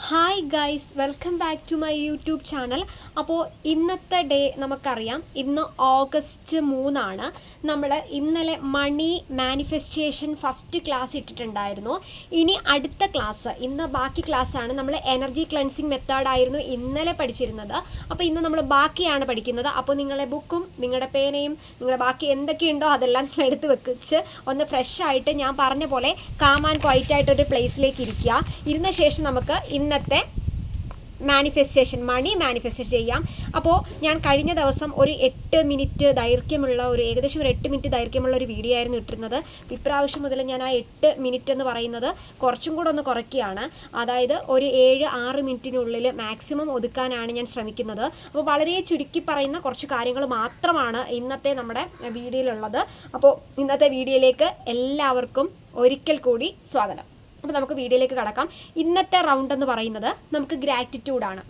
Hi guys, welcome back to my YouTube channel. അപ്പോൾ ഇന്നത്തെ day നമുക്കറിയാം, ഇന്ന് ഓഗസ്റ്റ് 3 നമ്മൾ ഇന്നലെ മണി മാനിഫെസ്റ്റേഷൻ ഫസ്റ്റ് ക്ലാസ് ഇട്ടിട്ടുണ്ടായിരുന്നു. ഇനി അടുത്ത ക്ലാസ്, ഇന്ന് ബാക്കി ക്ലാസ്സാണ്. നമ്മൾ എനർജി ക്ലെൻസിങ് മെത്തേഡായിരുന്നു ഇന്നലെ പഠിച്ചിരുന്നത്. അപ്പോൾ ഇന്ന് നമ്മൾ ബാക്കിയാണ് പഠിക്കുന്നത്. അപ്പോൾ നിങ്ങളുടെ ബുക്കും നിങ്ങളുടെ പേനയും നിങ്ങളുടെ ബാക്കി എന്തൊക്കെയുണ്ടോ അതെല്ലാം നിങ്ങൾ എടുത്ത് വെച്ച് ഒന്ന് ഫ്രഷ് ആയിട്ട് ഞാൻ പറഞ്ഞ പോലെ കാം ആൻഡ് ക്വൈറ്റ് ആയിട്ടൊരു പ്ലേസിലേക്ക് ഇരിക്കുക. ഇരുന്ന ശേഷം നമുക്ക് ഇന്നത്തെ മാനിഫെസ്റ്റേഷൻ മണി മാനിഫെസ്റ്റ് ചെയ്യാം. അപ്പോൾ ഞാൻ കഴിഞ്ഞ ദിവസം ഒരു 8 മിനിറ്റ് ദൈർഘ്യമുള്ള ഏകദേശം ഒരു 8 മിനിറ്റ് ദൈർഘ്യമുള്ള ഒരു വീഡിയോ ആയിരുന്നു ഇട്ടിരുന്നത്. ഇപ്രാവശ്യം മുതൽ ഞാൻ ആ 8 മിനിറ്റ് എന്ന് പറയുന്നത് കുറച്ചും കൂടെ ഒന്ന് കുറയ്ക്കുകയാണ്. അതായത് ഒരു 7-6 മിനിറ്റിനുള്ളിൽ മാക്സിമം ഒതുക്കാനാണ് ഞാൻ ശ്രമിക്കുന്നത്. അപ്പോൾ വളരെ ചുരുക്കി പറയുന്ന കുറച്ച് കാര്യങ്ങൾ മാത്രമാണ് ഇന്നത്തെ നമ്മുടെ വീഡിയോയിലുള്ളത്. അപ്പോൾ ഇന്നത്തെ വീഡിയോയിലേക്ക് എല്ലാവർക്കും ഒരിക്കൽ കൂടി സ്വാഗതം. അപ്പോൾ നമുക്ക് വീഡിയോയിലേക്ക് കടക്കാം. ഇന്നത്തെ റൗണ്ട് എന്ന് പറയുന്നത് നമുക്ക് ഗ്രാറ്റിറ്റ്യൂഡാണ്.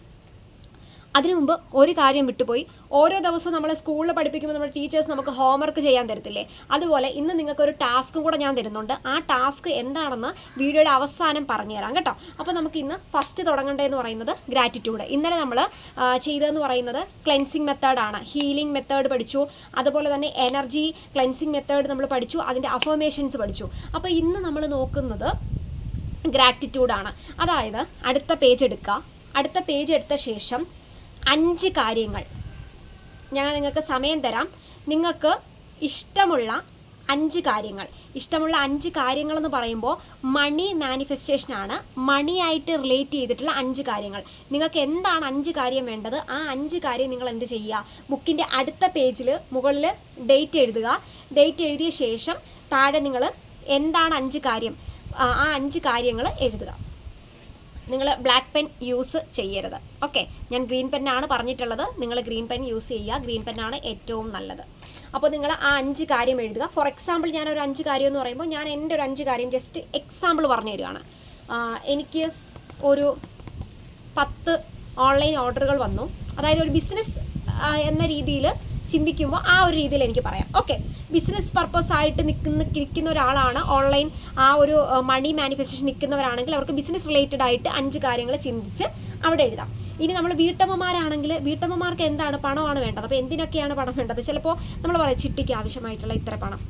അതിനു മുമ്പ് ഒരു കാര്യം വിട്ടുപോയി. ഓരോ ദിവസവും നമ്മളെ സ്കൂളിൽ പഠിപ്പിക്കുമ്പോൾ നമ്മുടെ ടീച്ചേഴ്സ് നമുക്ക് ഹോംവർക്ക് ചെയ്യാൻ തരത്തില്ലേ, അതുപോലെ ഇന്ന് നിങ്ങൾക്കൊരു ടാസ്കും കൂടെ ഞാൻ തരുന്നുണ്ട്. ആ ടാസ്ക് എന്താണെന്ന് വീഡിയോയുടെ അവസാനം പറഞ്ഞുതരാം കേട്ടോ. അപ്പോൾ നമുക്ക് ഇന്ന് ഫസ്റ്റ് തുടങ്ങേണ്ടതെന്ന് പറയുന്നത് ഗ്രാറ്റിറ്റ്യൂഡ്. ഇന്നലെ നമ്മൾ ചെയ്തതെന്ന് പറയുന്നത് ക്ലെൻസിങ് മെത്തേഡാണ്. ഹീലിംഗ് മെത്തേഡ് പഠിച്ചു, അതുപോലെ തന്നെ എനർജി ക്ലെൻസിങ് മെത്തേഡ് നമ്മൾ പഠിച്ചു, അതിൻ്റെ അഫർമേഷൻസ് പഠിച്ചു. അപ്പോൾ ഇന്ന് നമ്മൾ നോക്കുന്നത് ഗ്രാറ്റിറ്റ്യൂഡാണ്. അതായത് അടുത്ത പേജ് എടുക്കുക. അടുത്ത പേജ് എടുത്ത ശേഷം 5 കാര്യങ്ങൾ ഞാൻ നിങ്ങൾക്ക് സമയം തരാം. നിങ്ങൾക്ക് ഇഷ്ടമുള്ള 5 കാര്യങ്ങൾ, ഇഷ്ടമുള്ള 5 കാര്യങ്ങൾ എന്ന് പറയുമ്പോൾ മണി മാനിഫെസ്റ്റേഷനാണ്. മണിയായിട്ട് റിലേറ്റ് ചെയ്തിട്ടുള്ള 5 കാര്യങ്ങൾ. നിങ്ങൾക്ക് എന്താണ് 5 കാര്യം വേണ്ടത്, ആ 5 കാര്യം നിങ്ങൾ എന്ത് ചെയ്യുക, ബുക്കിൻ്റെ അടുത്ത പേജിൽ മുകളിൽ ഡേറ്റ് എഴുതുക. ഡേറ്റ് എഴുതിയ ശേഷം താഴെ നിങ്ങൾ എന്താണ് 5 കാര്യം, ആ 5 കാര്യങ്ങൾ എഴുതുക. നിങ്ങൾ ബ്ലാക്ക് പെൻ യൂസ് ചെയ്യരുത്. ഓക്കെ, ഞാൻ ഗ്രീൻ പെന്നാണ് പറഞ്ഞിട്ടുള്ളത്. നിങ്ങൾ ഗ്രീൻ പെൻ യൂസ് ചെയ്യുക. ഗ്രീൻ പെന്നാണ് ഏറ്റവും നല്ലത്. അപ്പോൾ നിങ്ങൾ ആ 5 കാര്യം എഴുതുക. ഫോർ എക്സാമ്പിൾ ഞാനൊരു 5 കാര്യം എന്ന് പറയുമ്പോൾ ഞാൻ എൻ്റെ ഒരു 5 കാര്യം ജസ്റ്റ് എക്സാമ്പിൾ പറഞ്ഞു തരികയാണ്. എനിക്ക് ഒരു 10 ഓൺലൈൻ ഓർഡറുകൾ വന്നു. അതായത് ഒരു ബിസിനസ് എന്ന രീതിയിൽ ചിന്തിക്കുമ്പോൾ ആ ഒരു രീതിയിൽ എനിക്ക് പറയാം. ഓക്കെ, ബിസിനസ് പർപ്പസ് ആയിട്ട് നിൽക്കുന്ന ഒരാളാണ് ഓൺലൈൻ ആ ഒരു മണി മാനിഫെസ്റ്റേഷൻ നിൽക്കുന്നവരാണെങ്കിൽ അവർക്ക് ബിസിനസ് റിലേറ്റഡ് ആയിട്ട് 5 കാര്യങ്ങൾ ചിന്തിച്ച് അവിടെ എഴുതാം. ഇനി നമ്മൾ വീട്ടമ്മമാരാണെങ്കിൽ വീട്ടമ്മമാർക്ക് എന്താണ്, പണമാണ് വേണ്ടത്. അപ്പോൾ എന്തിനൊക്കെയാണ് പണം വേണ്ടത്? ചിലപ്പോൾ നമ്മൾ പറയും ചിട്ടിക്ക് ആവശ്യമായിട്ടുള്ള ഇത്ര പണം,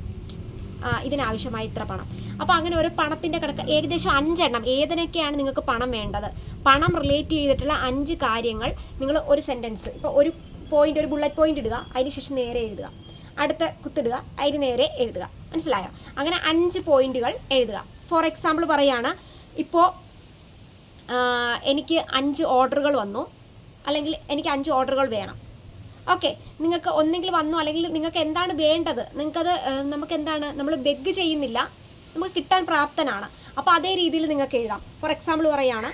ഇതിനാവശ്യമായ ഇത്ര പണം. അപ്പോൾ അങ്ങനെ ഒരു പണത്തിൻ്റെ കണക്ക് ഏകദേശം 5 എണ്ണം ഏതിനൊക്കെയാണ് നിങ്ങൾക്ക് പണം വേണ്ടത്, പണം റിലേറ്റ് ചെയ്തിട്ടുള്ള 5 കാര്യങ്ങൾ നിങ്ങൾ ഒരു സെൻറ്റൻസ്, ഇപ്പോൾ ഒരു പോയിന്റ്, ഒരു ബുള്ളറ്റ് പോയിന്റ് ഇടുക, അതിന് ശേഷം നേരെ എഴുതുക, അടുത്ത കുത്തിടുക, അതിന് നേരെ എഴുതുക. മനസ്സിലായോ? അങ്ങനെ 5 പോയിന്റുകൾ എഴുതുക. ഫോർ എക്സാമ്പിൾ പറയുകയാണ്, ഇപ്പോൾ എനിക്ക് 5 ഓർഡറുകൾ വന്നു, അല്ലെങ്കിൽ എനിക്ക് 5 ഓർഡറുകൾ വേണം. ഓക്കെ, നിങ്ങൾക്ക് ഒന്നെങ്കിൽ വന്നു, അല്ലെങ്കിൽ നിങ്ങൾക്ക് എന്താണ് വേണ്ടത്, നിങ്ങൾക്കത് നമുക്ക് എന്താണ്, നമ്മൾ ബെഗ് ചെയ്യുന്നില്ല, നമുക്ക് കിട്ടാൻ പ്രാപ്തനാണ്. അപ്പോൾ അതേ രീതിയിൽ നിങ്ങൾക്ക് എഴുതാം. ഫോർ എക്സാമ്പിൾ പറയുകയാണ്,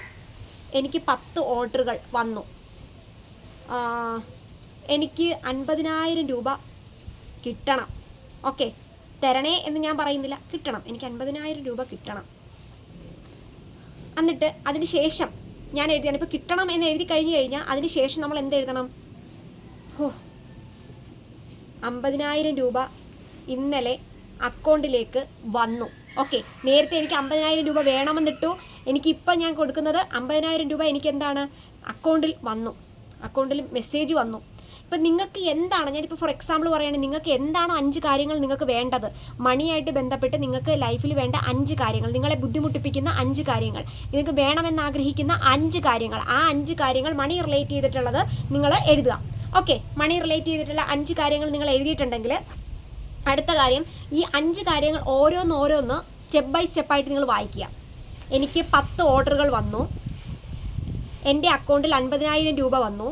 എനിക്ക് 10 ഓർഡറുകൾ വന്നു, എനിക്ക് 50,000 രൂപ കിട്ടണം. ഓക്കെ, തരണേ എന്ന് ഞാൻ പറയുന്നില്ല, കിട്ടണം, എനിക്ക് 50,000 രൂപ കിട്ടണം. എന്നിട്ട് അതിന് ശേഷം ഞാൻ എഴുതിയാണ്, ഇപ്പോൾ കിട്ടണം എന്ന് എഴുതി കഴിഞ്ഞ് കഴിഞ്ഞാൽ അതിന് ശേഷം നമ്മൾ എന്ത് എഴുതണം? 50,000 രൂപ ഇന്നലെ അക്കൗണ്ടിലേക്ക് വന്നു. ഓക്കെ, നേരത്തെ എനിക്ക് 50,000 രൂപ വേണമെന്നിട്ടു, എനിക്കിപ്പം ഞാൻ കൊടുക്കുന്നത് 50,000 രൂപ എനിക്ക് എന്താണ്, അക്കൗണ്ടിൽ വന്നു, അക്കൗണ്ടിൽ മെസ്സേജ് വന്നു. ഇപ്പം നിങ്ങൾക്ക് എന്താണ്, ഞാനിപ്പോൾ ഫോർ എക്സാമ്പിൾ പറയുകയാണെങ്കിൽ നിങ്ങൾക്ക് എന്താണോ 5 കാര്യങ്ങൾ നിങ്ങൾക്ക് വേണ്ടത്, മണിയായിട്ട് ബന്ധപ്പെട്ട് നിങ്ങൾക്ക് ലൈഫിൽ വേണ്ട 5 കാര്യങ്ങൾ, നിങ്ങളെ ബുദ്ധിമുട്ടിപ്പിക്കുന്ന 5 കാര്യങ്ങൾ, നിങ്ങൾക്ക് വേണമെന്ന് ആഗ്രഹിക്കുന്ന 5 കാര്യങ്ങൾ, ആ 5 കാര്യങ്ങൾ മണി റിലേറ്റ് ചെയ്തിട്ടുള്ളത് നിങ്ങൾ എഴുതുക. ഓക്കെ, മണി റിലേറ്റ് ചെയ്തിട്ടുള്ള 5 കാര്യങ്ങൾ നിങ്ങൾ എഴുതിയിട്ടുണ്ടെങ്കിൽ അടുത്ത കാര്യം, ഈ 5 കാര്യങ്ങൾ ഓരോന്നോരോന്ന് സ്റ്റെപ്പ് ബൈ സ്റ്റെപ്പായിട്ട് നിങ്ങൾ വായിക്കുക. എനിക്ക് 10 ഓർഡറുകൾ വന്നു, എൻ്റെ അക്കൗണ്ടിൽ 50,000 രൂപ വന്നു.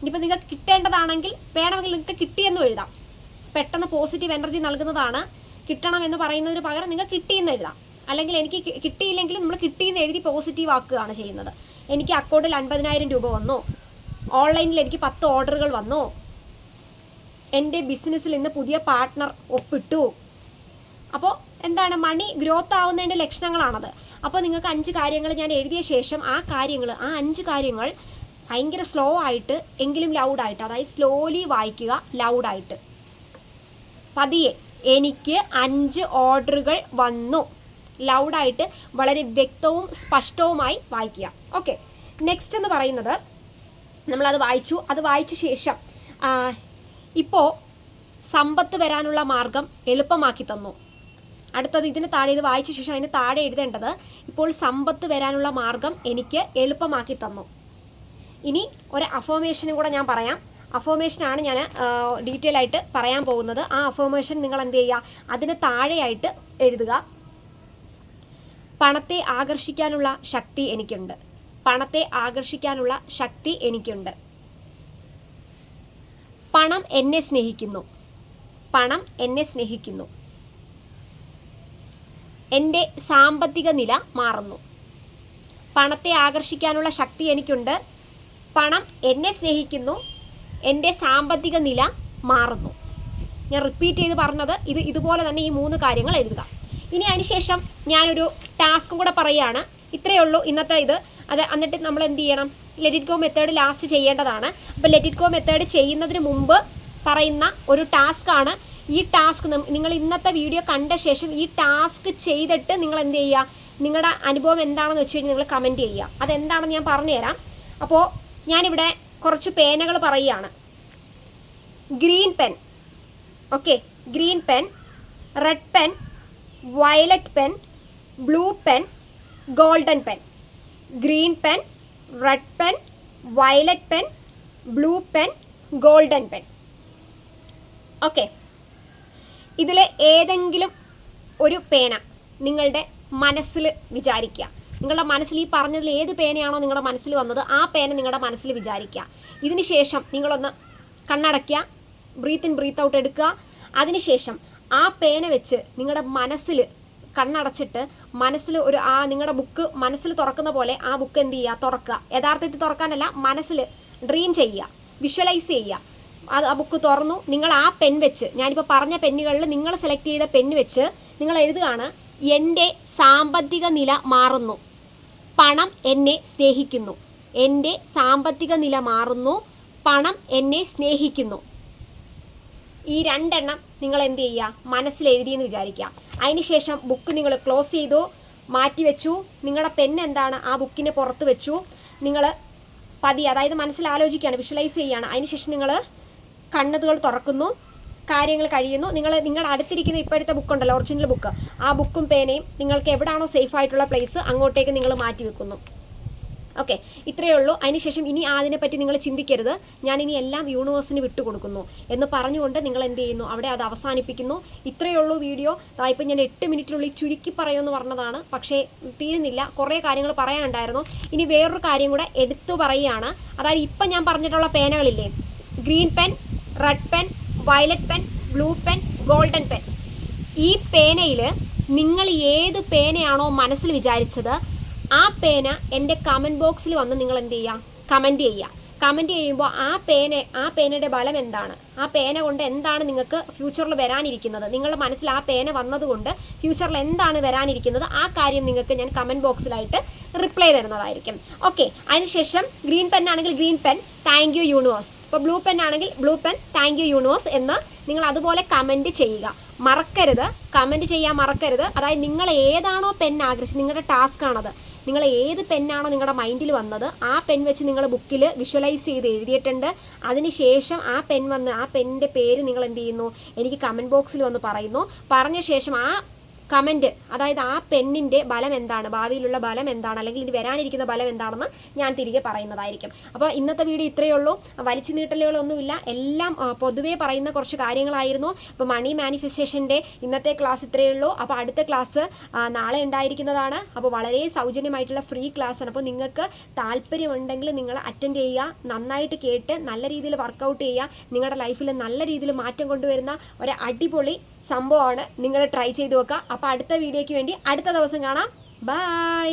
ഇനിയിപ്പോൾ നിങ്ങൾക്ക് കിട്ടേണ്ടതാണെങ്കിൽ വേണമെങ്കിൽ നിങ്ങൾക്ക് കിട്ടിയെന്നും എഴുതാം. പെട്ടെന്ന് പോസിറ്റീവ് എനർജി നൽകുന്നതാണ്. കിട്ടണം എന്ന് പറയുന്നതിന് പകരം നിങ്ങൾക്ക് കിട്ടിയെന്ന് എഴുതാം. അല്ലെങ്കിൽ എനിക്ക് കിട്ടിയില്ലെങ്കിൽ നമ്മൾ കിട്ടിയെന്ന് എഴുതി പോസിറ്റീവ് ആക്കുകയാണ് ചെയ്യുന്നത്. എനിക്ക് അക്കൗണ്ടിൽ 50,000 രൂപ വന്നു, ഓൺലൈനിൽ എനിക്ക് 10 ഓർഡറുകൾ വന്നു, എൻ്റെ ബിസിനസ്സിൽ ഇന്ന് പുതിയ പാർട്ട്ണർ ഒപ്പിട്ടു. അപ്പോൾ എന്താണ്, മണി ഗ്രോത്ത് ആവുന്നതിൻ്റെ ലക്ഷണങ്ങളാണത്. അപ്പോൾ നിങ്ങൾക്ക് 5 കാര്യങ്ങൾ ഞാൻ എഴുതിയ ശേഷം ആ 5 കാര്യങ്ങൾ ഭയങ്കര സ്ലോ ആയിട്ട് എങ്കിലും ലൗഡായിട്ട്, അതായത് സ്ലോലി വായിക്കുക, ലൗഡായിട്ട് പതിയെ. എനിക്ക് 5 ഓർഡറുകൾ വന്നു, ലൗഡായിട്ട് വളരെ വ്യക്തവും സ്പഷ്ടവുമായി വായിക്കുക. ഓക്കെ, നെക്സ്റ്റ് എന്ന് പറയുന്നത് നമ്മളത് വായിച്ചു. അത് വായിച്ച ശേഷം ഇപ്പോൾ സമ്പത്ത് വരാനുള്ള മാർഗം എളുപ്പമാക്കി തന്നു. അടുത്തത് ഇതിന് താഴെ, ഇത് വായിച്ച ശേഷം അതിന് താഴെ എഴുതേണ്ടത് ഇപ്പോൾ സമ്പത്ത് വരാനുള്ള മാർഗം എനിക്ക് എളുപ്പമാക്കി തന്നു. ഇനി ഒരു അഫർമേഷനും കൂടെ ഞാൻ പറയാം. അഫർമേഷനാണ് ഞാൻ ഡീറ്റെയിൽ ആയിട്ട് പറയാൻ പോകുന്നത്. ആ അഫർമേഷൻ നിങ്ങൾ എന്ത് ചെയ്യുക, അതിന് താഴെയായിട്ട് എഴുതുക. പണത്തെ ആകർഷിക്കാനുള്ള ശക്തി എനിക്കുണ്ട്. പണത്തെ ആകർഷിക്കാനുള്ള ശക്തി എനിക്കുണ്ട്. പണം എന്നെ സ്നേഹിക്കുന്നു. പണം എന്നെ സ്നേഹിക്കുന്നു. എൻ്റെ സാമ്പത്തിക നില മാറുന്നു. പണത്തെ ആകർഷിക്കാനുള്ള ശക്തി എനിക്കുണ്ട്. പണം എന്നെ സ്നേഹിക്കുന്നു. എൻ്റെ സാമ്പത്തിക നില മാറുന്നു. ഞാൻ റിപ്പീറ്റ് ചെയ്ത് പറഞ്ഞത് ഇതുപോലെ തന്നെ ഈ 3 കാര്യങ്ങൾ എഴുതുക. ഇനി അതിനുശേഷം ഞാനൊരു ടാസ്കും കൂടെ പറയുകയാണ്. ഇത്രയേ ഉള്ളൂ ഇന്നത്തെ ഇത്. എന്നിട്ട് നമ്മൾ എന്ത് ചെയ്യണം, let it go method last ചെയ്യേണ്ടതാണ്. അപ്പോൾ ലെറ്റ് ഇറ്റ് ഗോ മെത്തേഡ് ചെയ്യുന്നതിന് മുമ്പ് പറയുന്ന ഒരു ടാസ്ക്കാണ്. ഈ ടാസ്ക് നിങ്ങൾ ഇന്നത്തെ വീഡിയോ കണ്ട ശേഷം ഈ ടാസ്ക് ചെയ്തിട്ട് നിങ്ങൾ എന്ത് ചെയ്യുക, നിങ്ങളുടെ അനുഭവം എന്താണെന്ന് വെച്ച് കഴിഞ്ഞാൽ നിങ്ങൾ കമൻറ്റ് ചെയ്യുക. അതെന്താണെന്ന് ഞാൻ പറഞ്ഞുതരാം. അപ്പോൾ ഞാനിവിടെ കുറച്ച് പേനകൾ പറയുകയാണ്. Green pen, okay, green pen, red pen, violet pen, blue pen, golden pen. Green pen, red pen, violet pen, blue pen, golden pen. Okay, ഇതിൽ ഏതെങ്കിലും ഒരു പേന നിങ്ങളുടെ മനസ്സിൽ വിചാരിക്കുക. നിങ്ങളുടെ മനസ്സിൽ ഈ പറഞ്ഞതിൽ ഏത് പേനയാണോ നിങ്ങളുടെ മനസ്സിൽ വന്നത് ആ പേന നിങ്ങളുടെ മനസ്സിൽ വിചാരിക്കുക. ഇതിന് ശേഷം നിങ്ങളൊന്ന് കണ്ണടയ്ക്കുക, ബ്രീത്ത് ഇൻ ബ്രീത്ത് ഔട്ട് എടുക്കുക. അതിനുശേഷം ആ പേന വെച്ച് നിങ്ങളുടെ മനസ്സിൽ കണ്ണടച്ചിട്ട് മനസ്സിൽ നിങ്ങളുടെ ബുക്ക് മനസ്സിൽ തുറക്കുന്ന പോലെ ആ ബുക്ക് എന്ത് ചെയ്യുക, തുറക്കുക. യഥാർത്ഥത്തിൽ തുറക്കാനല്ല, മനസ്സിൽ ഡ്രീം ചെയ്യുക, വിഷ്വലൈസ് ചെയ്യുക. ആ ബുക്ക് തുറന്നു. നിങ്ങൾ ആ പെൻ വെച്ച്, ഞാനിപ്പോൾ പറഞ്ഞ പെന്നുകളിൽ നിങ്ങൾ സെലക്ട് ചെയ്ത പെന്ന് വെച്ച് നിങ്ങൾ എഴുതുകയാണ്, എൻ്റെ സാമ്പത്തിക നില മാറുന്നു. പണം എന്നെ സ്നേഹിക്കുന്നു. എൻ്റെ സാമ്പത്തിക നില മാറുന്നു. പണം എന്നെ സ്നേഹിക്കുന്നു. ഈ 2 എണ്ണം നിങ്ങൾ എന്ത് ചെയ്യുക, മനസ്സിൽ എഴുതിയെന്ന് വിചാരിക്കുക. അതിനുശേഷം ബുക്ക് നിങ്ങൾ ക്ലോസ് ചെയ്തു, മാറ്റി വെച്ചു. നിങ്ങളുടെ പെൻ എന്താണ് ആ ബുക്കിന് പുറത്ത് വെച്ചു. നിങ്ങൾ അതായത് മനസ്സിൽ ആലോചിക്കുകയാണ്, വിഷ്വലൈസ് ചെയ്യുകയാണ്. അതിനുശേഷം നിങ്ങൾ കണ്ണുകൾ തുറക്കുന്നു, കാര്യങ്ങൾ കഴിയുന്നു. നിങ്ങളുടെ അടുത്തിരിക്കുന്ന ഇപ്പോഴത്തെ ബുക്കുണ്ടല്ലോ, ഒറിജിനൽ ബുക്ക്, ആ ബുക്കും പേനയും നിങ്ങൾക്ക് എവിടെയാണോ സേഫ് ആയിട്ടുള്ള പ്ലേസ് അങ്ങോട്ടേക്ക് നിങ്ങൾ മാറ്റി വെക്കുന്നു. ഓക്കെ, ഇത്രയേ ഉള്ളൂ. അതിനുശേഷം ഇനി അതിനെപ്പറ്റി നിങ്ങൾ ചിന്തിക്കരുത്, ഞാനിനി എല്ലാം യൂണിവേഴ്സിന് വിട്ടുകൊടുക്കുന്നു എന്ന് പറഞ്ഞുകൊണ്ട് നിങ്ങൾ എന്ത് ചെയ്യുന്നു, അവിടെ അത് അവസാനിപ്പിക്കുന്നു. ഇത്രയേ ഉള്ളൂ വീഡിയോ. ഇപ്പം ഞാൻ 8 മിനിറ്റിനുള്ളിൽ ചുരുക്കി പറയുമെന്ന് പറഞ്ഞതാണ്, പക്ഷേ തീരുന്നില്ല, കുറേ കാര്യങ്ങൾ പറയാനുണ്ടായിരുന്നു. ഇനി വേറൊരു കാര്യം കൂടെ എടുത്തു പറയുകയാണ്. അതായത് ഇപ്പം ഞാൻ പറഞ്ഞിട്ടുള്ള പേനകളില്ലേ, green pen, red pen, violet pen, blue pen, golden pen. ഈ പേനയിൽ നിങ്ങൾ ഏത് പേനയാണോ മനസ്സിൽ വിചാരിച്ചത് ആ പേന എൻ്റെ കമൻറ്റ് ബോക്സിൽ വന്ന് നിങ്ങൾ എന്ത് ചെയ്യുക, കമൻറ്റ് ചെയ്യുക. കമൻറ്റ് ചെയ്യുമ്പോൾ ആ പേനയുടെ ബലം എന്താണ്, ആ പേന കൊണ്ട് എന്താണ് നിങ്ങൾക്ക് ഫ്യൂച്ചറിൽ വരാനിരിക്കുന്നത്, നിങ്ങളുടെ മനസ്സിൽ ആ പേന വന്നതുകൊണ്ട് ഫ്യൂച്ചറിൽ എന്താണ് വരാനിരിക്കുന്നത് ആ കാര്യം നിങ്ങൾക്ക് ഞാൻ കമൻറ്റ് ബോക്സിലായിട്ട് റിപ്ലൈ തരുന്നതായിരിക്കും. ഓക്കെ, അതിനുശേഷം ഗ്രീൻ പെൻ ആണെങ്കിൽ green pen, thank you universe. ഇപ്പോൾ ബ്ലൂ പെൻ ആണെങ്കിൽ blue pen, thank you universe എന്ന് നിങ്ങൾ അതുപോലെ കമൻറ്റ് ചെയ്യുക. മറക്കരുത്, കമൻറ്റ് ചെയ്യാൻ മറക്കരുത്. അതായത് നിങ്ങൾ ഏതാണോ പെൻ ആഗ്രഹിച്ചത്, നിങ്ങളുടെ ടാസ്ക് ആണത്. നിങ്ങൾ ഏത് പെന്നാണോ നിങ്ങളുടെ മൈൻഡിൽ വന്നത് ആ പെൻ വെച്ച് നിങ്ങൾ ബുക്കിൽ വിഷ്വലൈസ് ചെയ്ത് എഴുതിയിട്ടുണ്ട്. അതിനുശേഷം ആ പെൻ വന്ന് ആ പെന്നിൻ്റെ പേര് നിങ്ങൾ എന്ത് ചെയ്യുന്നു, എനിക്ക് കമൻറ്റ് ബോക്സിൽ വന്ന് പറയുന്നു. പറഞ്ഞ ശേഷം ആ കമൻറ്റ്, അതായത് ആ പെന്നിൻ്റെ ബലം എന്താണ്, ഭാവിയിലുള്ള ബലം എന്താണ്, അല്ലെങ്കിൽ ഇനി വരാനിരിക്കുന്ന ബലം എന്താണെന്ന് ഞാൻ തിരികെ പറയുന്നതായിരിക്കും. അപ്പോൾ ഇന്നത്തെ വീഡിയോ ഇത്രയേ ഉള്ളൂ. വലിച്ചു നീട്ടലുകളൊന്നുമില്ല, എല്ലാം പൊതുവേ പറയുന്ന കുറച്ച് കാര്യങ്ങളായിരുന്നു. അപ്പോൾ മണി മാനിഫെസ്റ്റേഷൻ്റെ ഇന്നത്തെ ക്ലാസ് ഇത്രയേ ഉള്ളൂ. അപ്പോൾ അടുത്ത ക്ലാസ് നാളെ ഉണ്ടായിരിക്കുന്നതാണ്. അപ്പോൾ വളരെ സൗജന്യമായിട്ടുള്ള ഫ്രീ ക്ലാസ്സാണ്. അപ്പോൾ നിങ്ങൾക്ക് താല്പര്യമുണ്ടെങ്കിൽ നിങ്ങൾ അറ്റൻഡ് ചെയ്യുക, നന്നായിട്ട് കേട്ട് നല്ല രീതിയിൽ വർക്കൗട്ട് ചെയ്യുക. നിങ്ങളുടെ ലൈഫിൽ നല്ല രീതിയിൽ മാറ്റം കൊണ്ടുവരുന്ന ഒരു അടിപൊളി സംഭവമാണ്. നിങ്ങൾ ട്രൈ ചെയ്ത് നോക്കുക. അപ്പോൾ അടുത്ത വീഡിയോയ്ക്ക് വേണ്ടി അടുത്ത ദിവസം കാണാം. ബൈ.